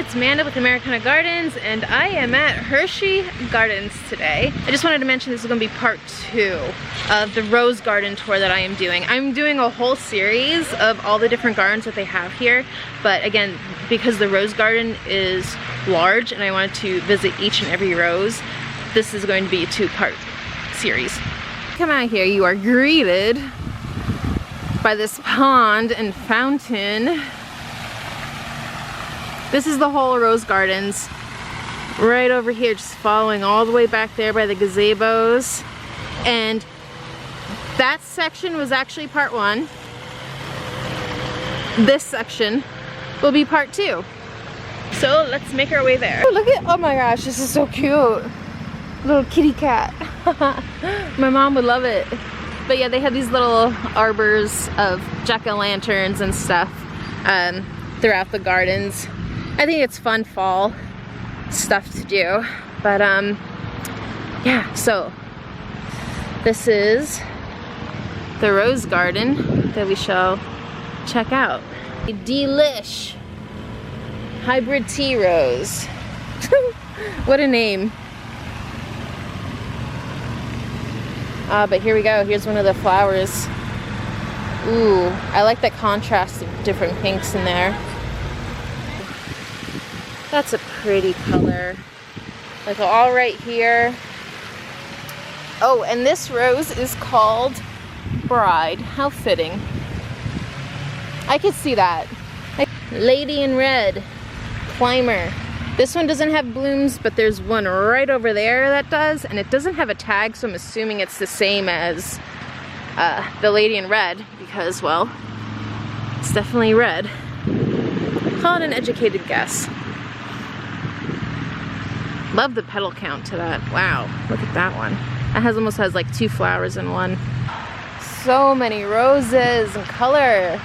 it's Amanda with Americana Gardens, and I am at Hershey Gardens today. I just wanted to mention this is going to be part 2 of the Rose Garden tour that I am doing. I'm doing a whole series of all the different gardens that they have here, but again, because the Rose Garden is large and I wanted to visit each and every rose, this is going to be a 2-part series. Come out here, you are greeted by this pond and fountain. This is the whole Rose Gardens. Right over here, just following all the way back there by the gazebos. And that section was actually part 1. This section will be part 2. So let's make our way there. Oh, look at, oh my gosh, this is so cute. Little kitty cat. My mom would love it. But yeah, they have these little arbors of jack-o'-lanterns and stuff throughout the gardens. I think it's fun fall stuff to do. But yeah, so this is the Rose Garden that we shall check out. Delish Hybrid Tea Rose. What a name. But here we go, here's one of the flowers. Ooh, I like that contrast of different pinks in there. That's a pretty color. Like all right here. Oh, and this rose is called Bride. How fitting. I could see that. Lady in Red, Climber. This one doesn't have blooms, but there's one right over there that does, and it doesn't have a tag, so I'm assuming it's the same as the Lady in Red, because, well, it's definitely red. Call it an educated guess. Love the petal count to that. Wow, look at that one. It almost has like 2 flowers in one. So many roses and color.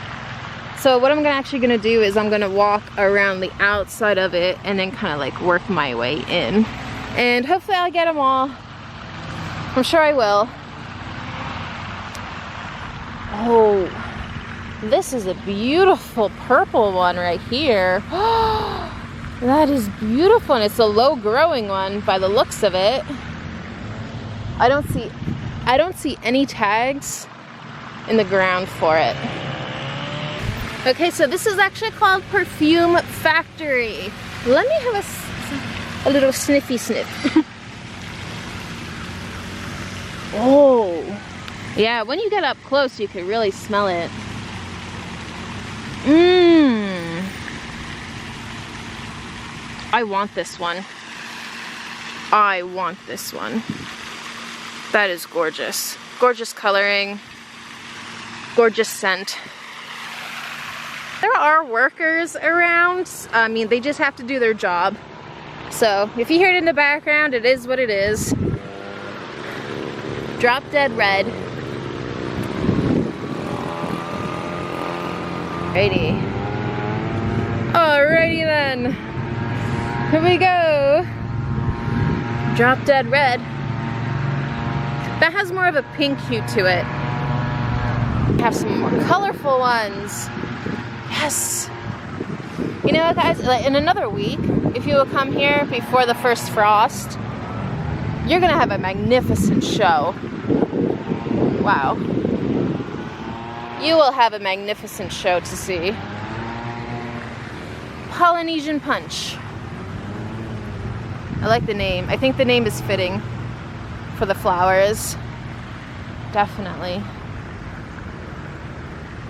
So what I'm actually gonna do is I'm gonna walk around the outside of it and then kind of like work my way in. And hopefully I'll get them all. I'm sure I will. Oh, this is a beautiful purple one right here. That is beautiful, and it's a low growing one by the looks of it. I don't see any tags in the ground for it. Okay, so this is actually called Perfume Factory. Let me have a little sniffy sniff. Oh, yeah, when you get up close, you can really smell it. Mmm. I want this one. I want this one. That is gorgeous. Gorgeous coloring. Gorgeous scent. There are workers around. I mean, they just have to do their job. So if you hear it in the background, it is what it is. Drop Dead Red. Alrighty. Alrighty then. Here we go. Drop Dead Red. That has more of a pink hue to it. We have some more colorful ones. Yes. You know, guys, in another week, if you will come here before the first frost, you're gonna have a magnificent show. Wow. You will have a magnificent show to see. Polynesian Punch. I like the name. I think the name is fitting for the flowers. Definitely.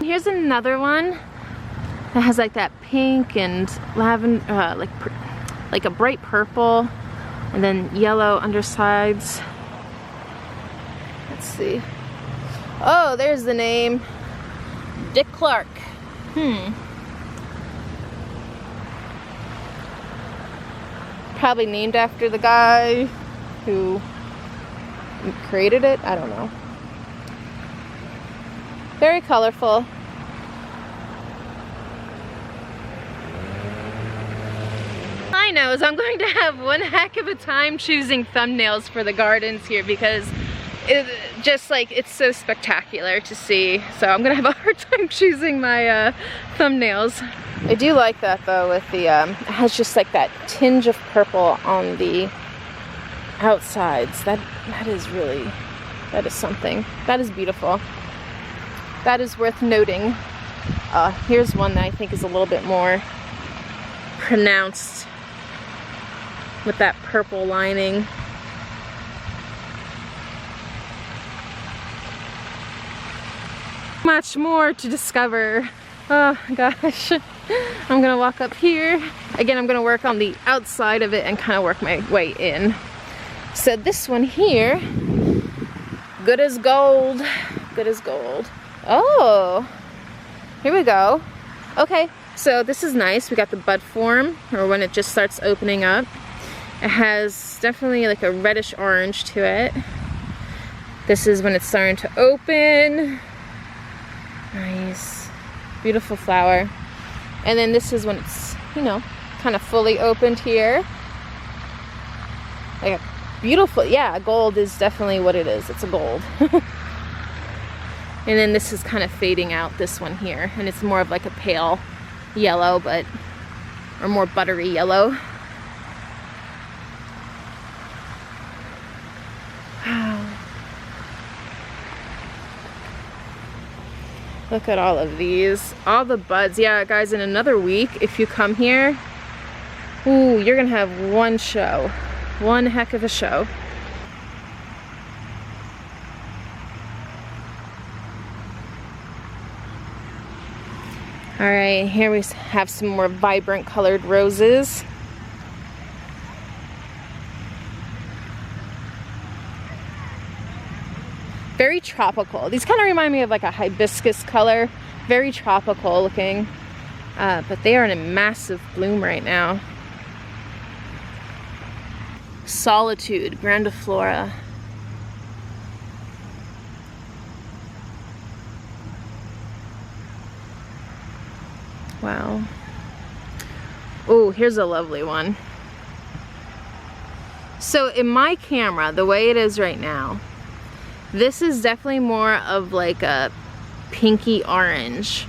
Here's another one that has like that pink and lavender, like a bright purple, and then yellow undersides. Let's see. Oh, there's the name. Dick Clark. Probably named after the guy who created it. I don't know. Very colorful. I know, is I'm going to have one heck of a time choosing thumbnails for the gardens here because it's so spectacular to see. So I'm gonna have a hard time choosing my thumbnails. I do like that though with the, it has just like that tinge of purple on the outsides. That is really, that is something. That is beautiful. That is worth noting. Here's one that I think is a little bit more pronounced with that purple lining. Much more to discover. Oh gosh. I'm gonna walk up here. Again, I'm gonna work on the outside of it and kind of work my way in. So this one here, good as gold. Good as gold. Oh, here we go. Okay, so this is nice. We got the bud form, or when it just starts opening up. It has definitely like a reddish orange to it. This is when it's starting to open. Nice, beautiful flower. And then this is when it's, you know, kind of fully opened here. Like a beautiful, yeah, gold is definitely what it is. It's a gold. And then this is kind of fading out, this one here. And it's more of like a pale yellow, but, or more buttery yellow. Look at all of these, all the buds. Yeah, guys, in another week, if you come here, ooh, you're gonna have one show, one heck of a show. All right, here we have some more vibrant colored roses. Very tropical. These kind of remind me of like a hibiscus color. Very tropical looking. But they are in a massive bloom right now. Solitude, grandiflora. Wow. Oh, here's a lovely one. So in my camera, the way it is right now, this is definitely more of like a pinky orange.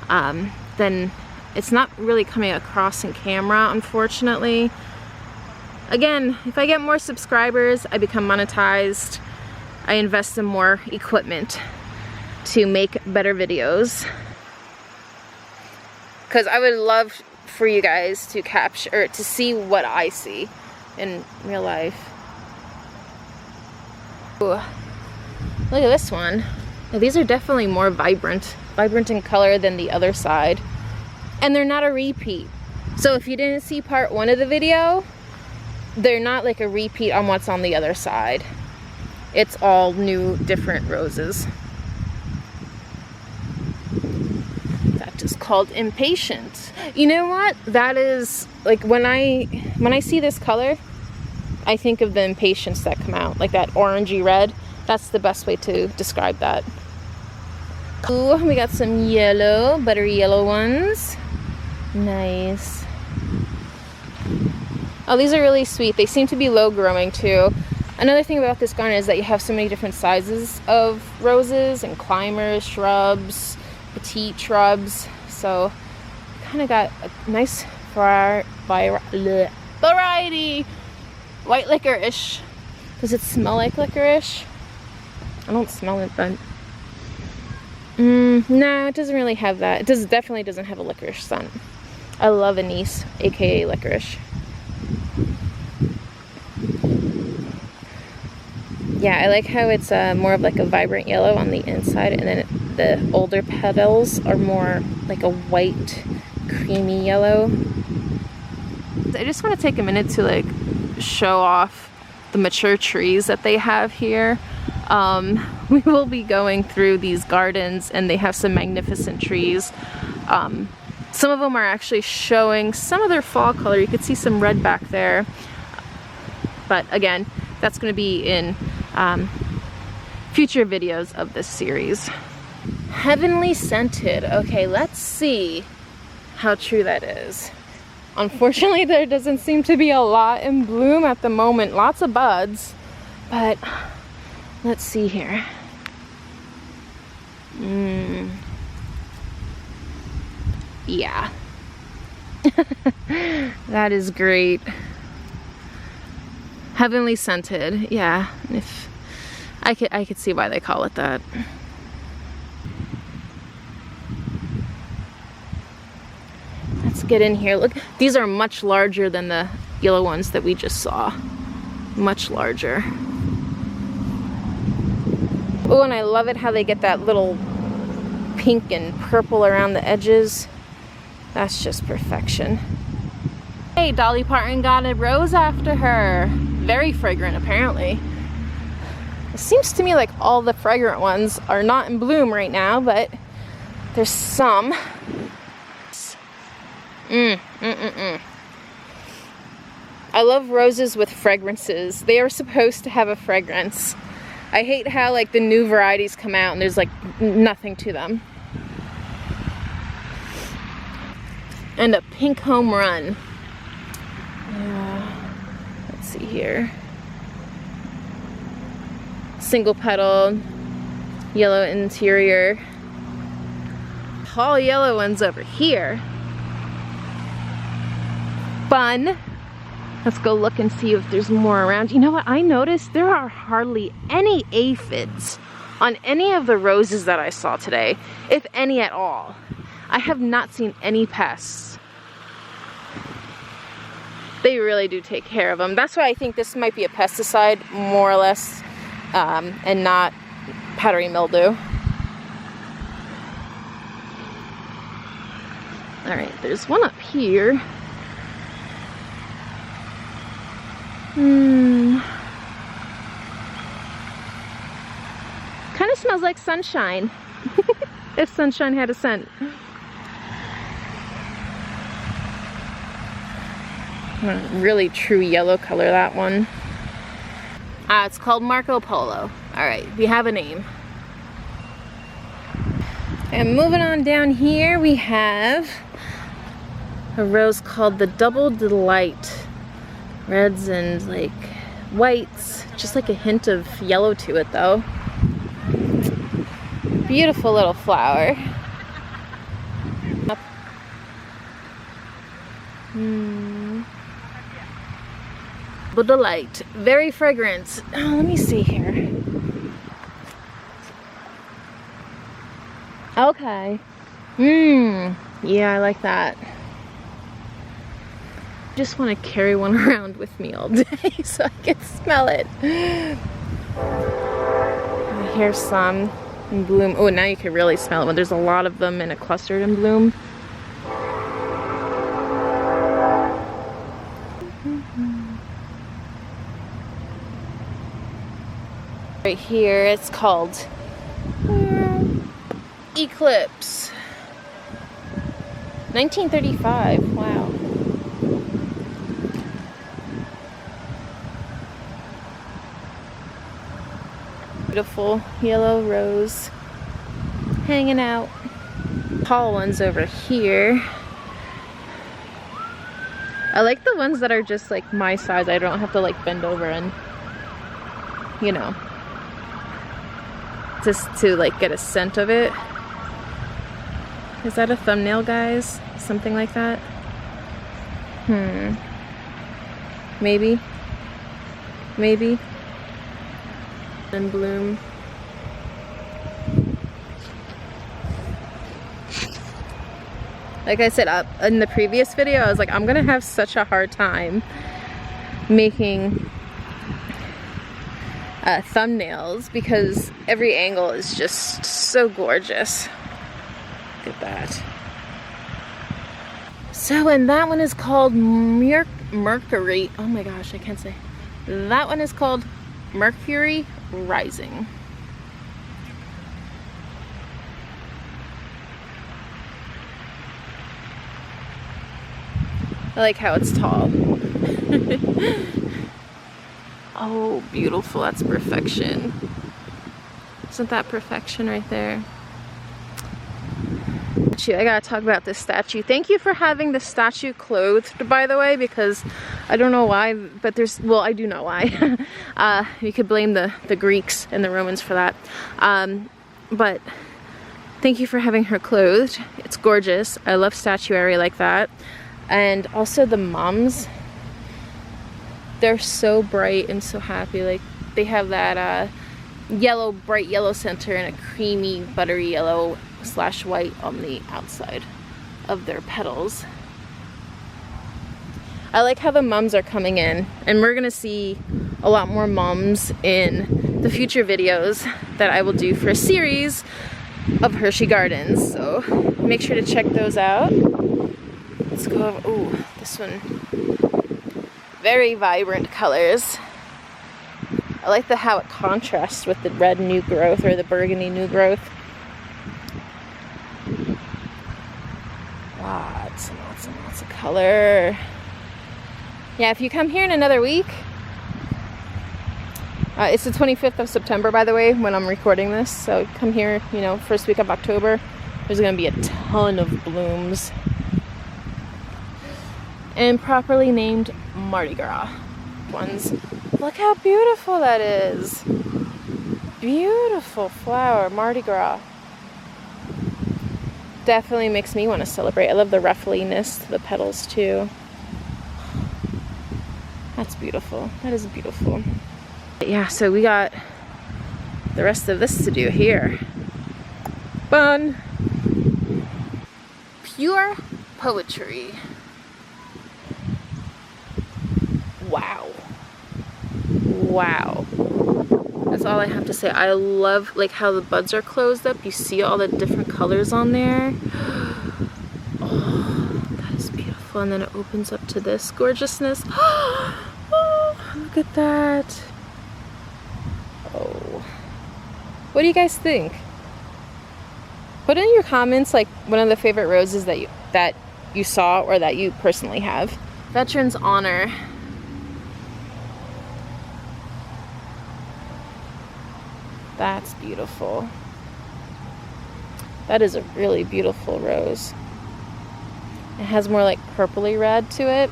Then it's not really coming across in camera, unfortunately. Again, if I get more subscribers, I become monetized, I invest in more equipment to make better videos. Because I would love for you guys to capture, or to see what I see in real life. Ooh. Look at this one. Now, these are definitely more vibrant in color than the other side. And they're not a repeat. So if you didn't see part 1 of the video, they're not like a repeat on what's on the other side. It's all new, different roses. That is called impatient. You know what? That is, like, when I see this color, I think of the impatiens that come out. Like that orangey red. That's the best way to describe that. Ooh, we got some yellow, buttery yellow ones. Nice. Oh, these are really sweet. They seem to be low growing too. Another thing about this garden is that you have so many different sizes of roses and climbers, shrubs, petite shrubs. So kind of got a nice variety. White licorice. Does it smell like licorice? I don't smell it, but no, it doesn't really have that. It definitely doesn't have a licorice scent. I love anise, aka licorice. Yeah, I like how it's more of like a vibrant yellow on the inside, and then the older petals are more like a white, creamy yellow. I just want to take a minute to like show off the mature trees that they have here. We will be going through these gardens, and they have some magnificent trees. Some of them are actually showing some of their fall color. You can see some red back there. But again, that's going to be in future videos of this series. Heavenly scented. Okay, let's see how true that is. Unfortunately, there doesn't seem to be a lot in bloom at the moment. Lots of buds, but let's see here. Yeah, That is great. Heavenly scented, yeah. If I could see why they call it that. Let's get in here. Look, these are much larger than the yellow ones that we just saw. Much larger. Oh, and I love it how they get that little pink and purple around the edges. That's just perfection. Hey, Dolly Parton got a rose after her. Very fragrant, apparently. It seems to me like all the fragrant ones are not in bloom right now, but there's some. I love roses with fragrances. They are supposed to have a fragrance. I hate how like the new varieties come out and there's like nothing to them. And a pink home run. Let's see here. Single petal, yellow interior. All yellow ones over here. Fun. Let's go look and see if there's more around. You know what? I noticed there are hardly any aphids on any of the roses that I saw today, if any at all. I have not seen any pests. They really do take care of them. That's why I think this might be a pesticide, more or less, and not powdery mildew. All right, there's one up here. Kind of smells like sunshine. If sunshine had a scent. Really true yellow color, that one. It's called Marco Polo. All right, we have a name. And moving on down here, we have a rose called the Double Delight. Reds and like whites, just like a hint of yellow to it though. Beautiful little flower. Double Delight, very fragrant. Oh, let me see here. Okay. Yeah, I like that. Just want to carry one around with me all day so I can smell it. Here's some in bloom. Oh, now you can really smell it when there's a lot of them in a clustered in bloom. Right here, it's called Eclipse. 1935, wow. Beautiful yellow rose hanging out. Tall ones over here. I like the ones that are just like my size. I don't have to like bend over and, you know, just to like get a scent of it. Is that a thumbnail, guys? Something like that? Maybe. Maybe. In bloom. Like I said in the previous video, I was like, I'm gonna have such a hard time making thumbnails because every angle is just so gorgeous. Look at that. So, and that one is called Mercury. Oh my gosh, I can't say. That one is called Mercury Rising. I like how it's tall. Oh, beautiful. That's perfection. Isn't that perfection right there? I gotta talk about this statue. Thank you for having the statue clothed, by the way, because I don't know why, but there's, well, I do know why. You could blame the Greeks and the Romans for that. But thank you for having her clothed. It's gorgeous. I love statuary like that. And also the mums, they're so bright and so happy. Like they have that yellow, bright yellow center and a creamy buttery yellow / white on the outside of their petals. I like how the mums are coming in, and we're gonna see a lot more mums in the future videos that I will do for a series of Hershey Gardens. So make sure to check those out. Let's go over, ooh, this one. Very vibrant colors. I like how it contrasts with the red new growth or the burgundy new growth. Lots and lots and lots of color. Yeah, if you come here in another week, it's the 25th of September, by the way, when I'm recording this. So come here, you know, first week of October. There's gonna be a ton of blooms. And properly named Mardi Gras ones. Look how beautiful that is. Beautiful flower, Mardi Gras. Definitely makes me want to celebrate. I love the ruffliness to the petals too. That's beautiful. That is beautiful. Yeah, so we got the rest of this to do here. Fun. Pure poetry. Wow. Wow. That's all I have to say. I love like how the buds are closed up. You see all the different colors on there. Oh, that is beautiful. And then it opens up to this gorgeousness. Oh, look at that. Oh. What do you guys think? Put in your comments like one of the favorite roses that you saw or that you personally have. Veterans Honor. That's beautiful. That is a really beautiful rose. It has more like purpley red to it.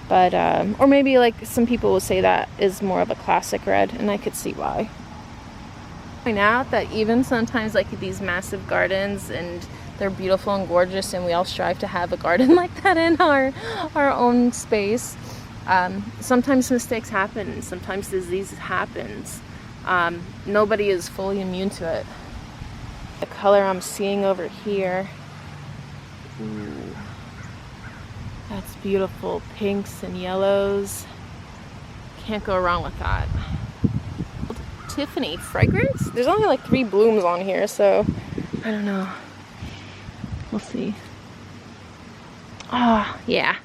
But, or maybe like some people will say that is more of a classic red, and I could see why. Point out that even sometimes like these massive gardens, and they're beautiful and gorgeous, and we all strive to have a garden like that in our own space. Sometimes mistakes happen, sometimes disease happens. Nobody is fully immune to it. The color I'm seeing over here, ooh, that's beautiful. Pinks and yellows. Can't go wrong with that. Tiffany fragrance? There's only like 3 blooms on here, so I don't know. We'll see. Ah, yeah.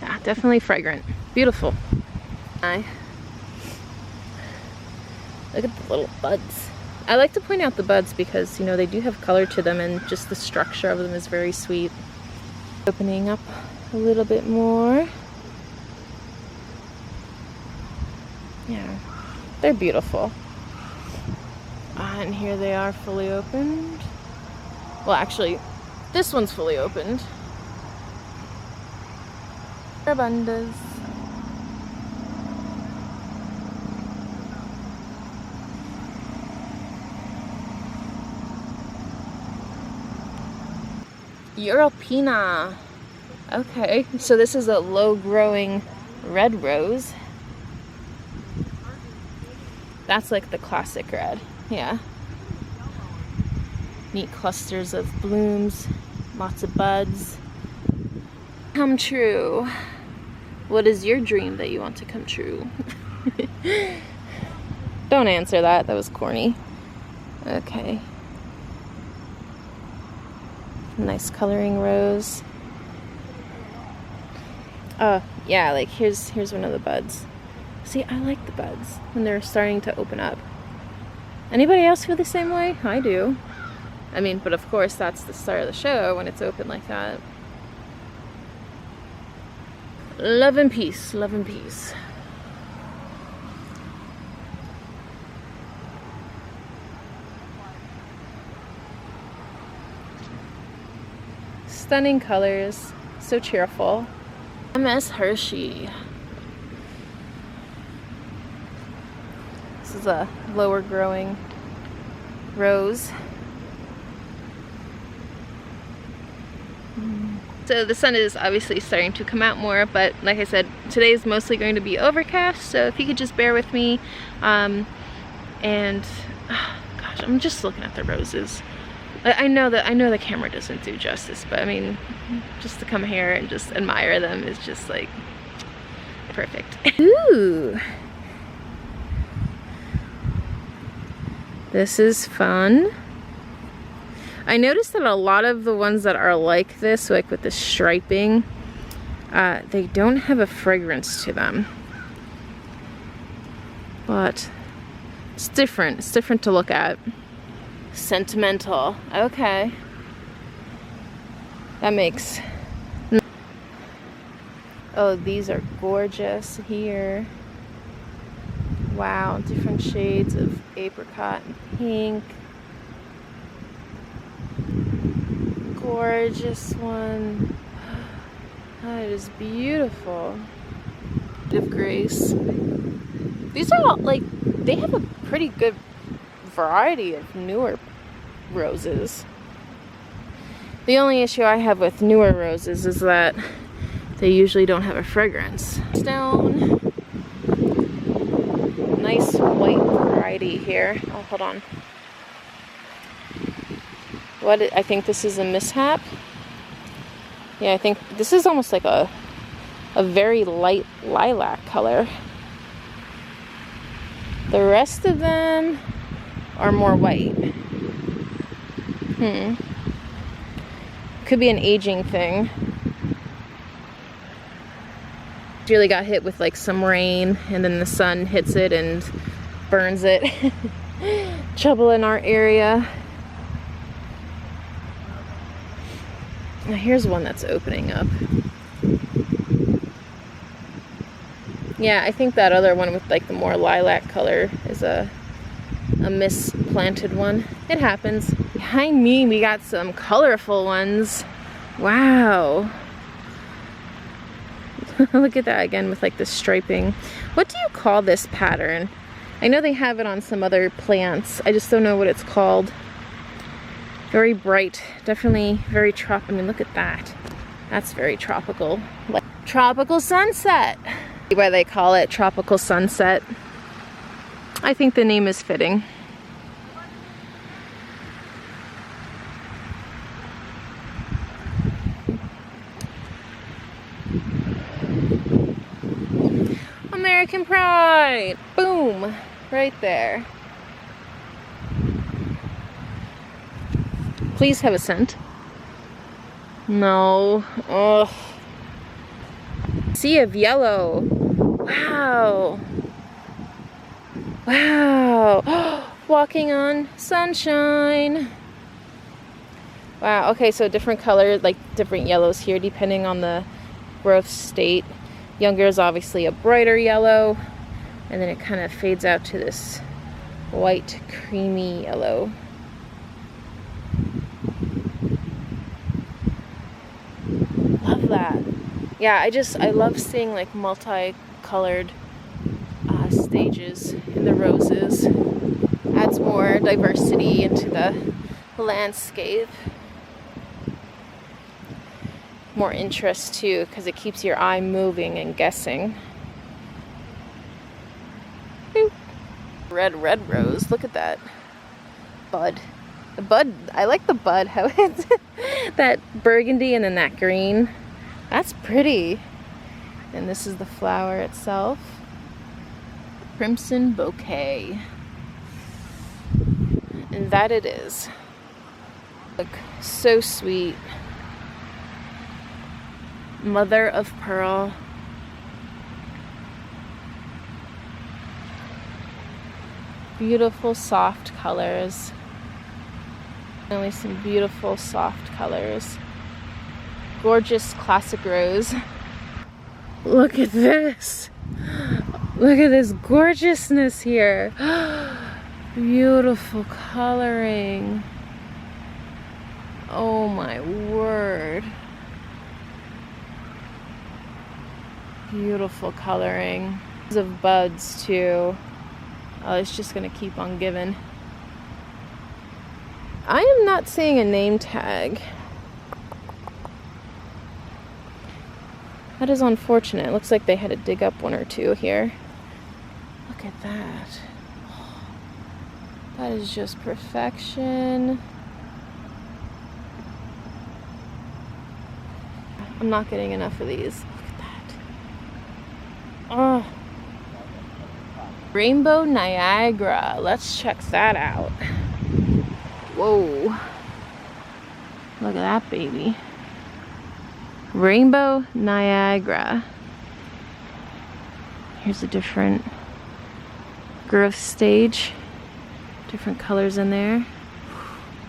Yeah, definitely fragrant. Beautiful. Look at the little buds. I like to point out the buds because, you know, they do have color to them, and just the structure of them is very sweet. Opening up a little bit more. Yeah, they're beautiful. And here they are fully opened. Well, actually, this one's fully opened. Rabundas. Europena. Okay, so this is a low-growing red rose. That's like the classic red. Yeah. Neat clusters of blooms, lots of buds. Come true. What is your dream that you want to come true? Don't answer that. That was corny. Okay. Nice coloring rose. Oh, yeah, like here's one of the buds. See, I like the buds when they're starting to open up. Anybody else feel the same way? I do. I mean, but of course that's the start of the show when it's open like that. Love and peace, love and peace. Stunning colors, so cheerful. MS Hershey. This is a lower growing rose. So the sun is obviously starting to come out more, but like I said, today is mostly going to be overcast, so if you could just bear with me. Gosh, I'm just looking at the roses. I know the camera doesn't do justice, but I mean, just to come here and just admire them is just like perfect. Ooh. This is fun. I noticed that a lot of the ones that are like this, like with the striping, they don't have a fragrance to them. But it's different. It's different to look at. Sentimental. Okay. That makes... Oh, these are gorgeous here. Wow, different shades of apricot and pink. Gorgeous one. That is beautiful. Bit of grace. These are all, like, they have a pretty good variety of newer roses. The only issue I have with newer roses is that they usually don't have a fragrance. Stone. Nice white variety here. Oh, hold on. I think this is a mishap. Yeah, I think this is almost like a very light lilac color. The rest of them are more white. Could be an aging thing. Really got hit with like some rain, and then the sun hits it and burns it. Trouble in our area. Now here's one that's opening up. Yeah, I think that other one with like the more lilac color is a misplanted one. It happens. Behind me we got some colorful ones. Wow. Look at that again with like the striping. What do you call this pattern? I know they have it on some other plants. I just don't know what it's called. Very bright, definitely very I mean, look at that. That's very tropical. Like tropical sunset. Why they call it tropical sunset. I think the name is fitting. American Pride. Boom. Right there. Please have a scent. No. Ugh. Sea of yellow. Wow. Wow. Walking on sunshine. Wow. Okay, so different colors, like different yellows here depending on the growth state. Younger is obviously a brighter yellow, and then it kind of fades out to this white, creamy yellow. Love that. Yeah, I love seeing like multicolored stages in the roses. Adds more diversity into the landscape. More interest too, because it keeps your eye moving and guessing. Boop. Red rose. Look at that bud. The bud, I like the bud, how it's that burgundy and then that green. That's pretty. And this is the flower itself. Crimson bouquet. And that it is. Look, so sweet. Mother of pearl. Beautiful soft colors. Only some beautiful soft colors. Gorgeous classic rose. Look at this. Look at this gorgeousness here. Beautiful coloring. Oh my word. Beautiful coloring. Of buds too. Oh, it's just gonna keep on giving. I am not seeing a name tag. That is unfortunate. It looks like they had to dig up one or two here. Look at that. That is just perfection. I'm not getting enough of these. Look at that. Oh. Rainbow Niagara. Let's check that out. Whoa. Look at that baby. Rainbow Niagara. Here's a different growth stage. Different colors in there.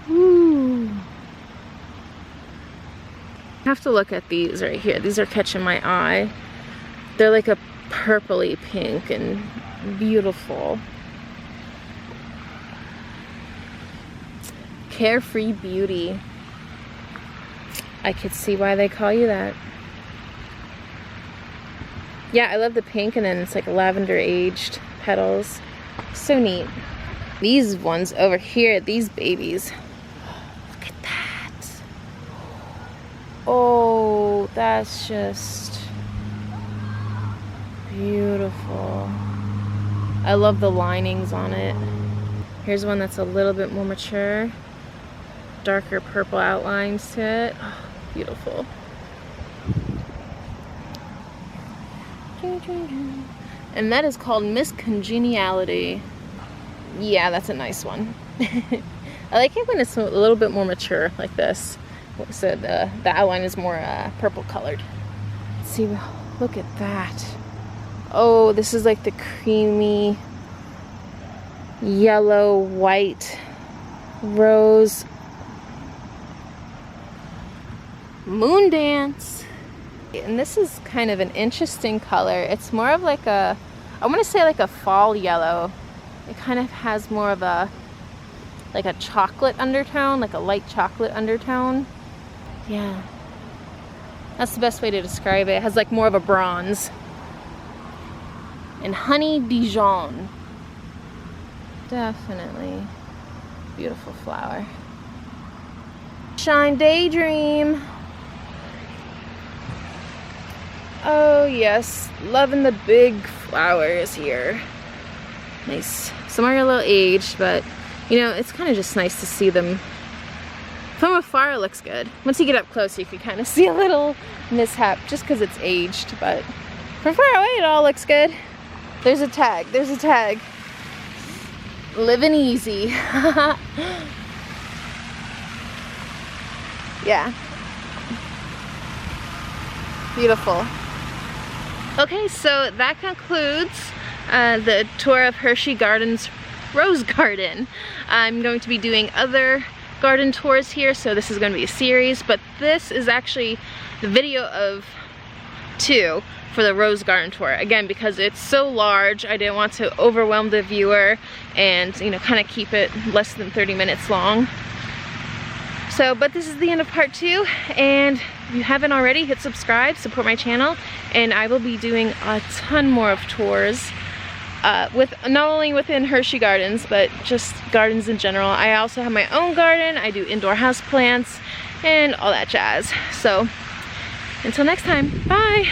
Ooh. I have to look at these right here. These are catching my eye. They're like a purpley pink and beautiful. Carefree Beauty. I could see why they call you that. Yeah, I love the pink, and then it's like lavender aged petals. So neat. These ones over here, these babies. Look at that. Oh, that's just beautiful. I love the linings on it. Here's one that's a little bit more mature. Darker purple outlines to it. Oh, beautiful. And that is called Miss Congeniality. Yeah, that's a nice one. I like it when it's a little bit more mature like this. So the outline is more purple colored. Let's see, look at that. Oh, this is like the creamy yellow, white, rose. Moon Dance. And this is kind of an interesting color. It's more of like a, I want to say like a fall yellow. It kind of has more of a, like a chocolate undertone, like a light chocolate undertone. Yeah. That's the best way to describe it. It has like more of a bronze. And Honey Dijon. Definitely beautiful flower. Shine Daydream. Oh yes, loving the big flowers here. Nice. Some are a little aged, but you know, it's kind of just nice to see them. From afar it looks good. Once you get up close you can kind of see a little mishap just because it's aged, but from far away it all looks good. There's a tag, there's a tag. Living easy. Yeah. Beautiful. Okay, so that concludes the tour of Hershey Gardens Rose Garden. I'm going to be doing other garden tours here, so this is going to be a series, but this is actually the video of 2 for the Rose Garden tour. Again, because it's so large, I didn't want to overwhelm the viewer and, you know, kind of keep it less than 30 minutes long. So, but this is the end of part 2, and if you haven't already, hit subscribe, support my channel, and I will be doing a ton more of tours with not only within Hershey Gardens, but just gardens in general. I also have my own garden. I do indoor house plants and all that jazz. So until next time, bye.